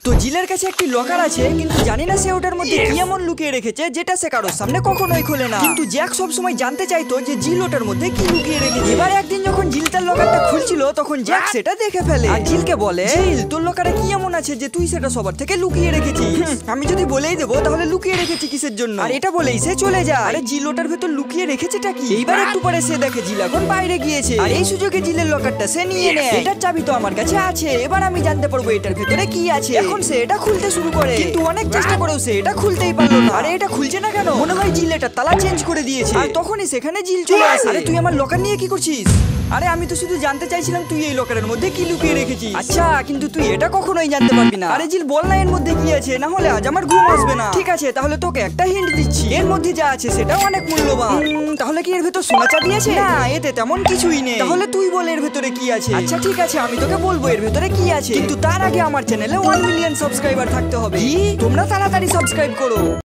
তো জিলের কাছে একটি লকার আছে, কিন্তু জানি না সে ওটার মধ্যে কি এমন লুকিয়ে রেখেছে যেটা সে কারোর সামনে কখনোই খোলে না। কিন্তু জ্যাক সব সময় জানতে চাইতো যে জিল ওটার মধ্যে কি লুকিয়ে রেখেছে। এবার একদিন যখন জিল তার লকারটা খুলছিল তখন জ্যাক সেটা দেখে ফেলে আর জিলকে বলে, জিল তোর লকারে কি এমন আছে যে তুই সেটা সবার থেকে লুকিয়ে রেখেছিস? আমি যদি বলেই দেবো তাহলে লুকিয়ে রেখেছি কিসের জন্য? আর এটা বলেই সে চলে যায়। আরে জিল ওটার ভেতর লুকিয়ে রেখেছেটা কি? এইবার একটু পরে সে দেখে জিল এখন বাইরে গিয়েছে আর এই সুযোগে জিলের লকারটা সে নিয়ে নেয়। এটার চাবি তো আমার কাছে আছে, এবার আমি জানতে পারবো এটার ভেতরে কি আছে। এখন সে এটা খুলতে শুরু করে, কিন্তু অনেক চেষ্টা করেও সে এটা খুলতেই পারলো না। আরে এটা খুলছে না কেন? মনে হয় জিল এটা তালা চেঞ্জ করে দিয়েছে। আর তখনই সেখানে জিল চলে আসে। আরে তুই আমার লকার নিয়ে কি করছিস? আরে আমি তো শুধু জানতে চাইছিলাম তুই এই লকারের মধ্যে কি লুকিয়ে রেখেছিস। আচ্ছা, কিন্তু তুই এটা কখনোই জানতে পারবি না। আরে জিল বল না এর মধ্যে কি আছে, না হলে আজ আমার ঘুম আসবে না। ঠিক আছে, তাহলে তোকে একটা হিন্ট দিচ্ছি, এর মধ্যে যা আছে সেটা অনেক মূল্যবান। তাহলে কি এর ভেতর সোনা চাঁদি আছে? না, এতে তেমন কিছুই নেই। তাহলে তুই বল এর ভেতরে কি আছে। আচ্ছা ঠিক আছে, আমি তোকে বলবো এর ভেতরে কি আছে, কিন্তু তার আগে আমার চ্যানেলে 1 মিলিয়ন সাবস্ক্রাইবার থাকতে হবে। তোমরা তাড়াতাড়ি সাবস্ক্রাইব করো।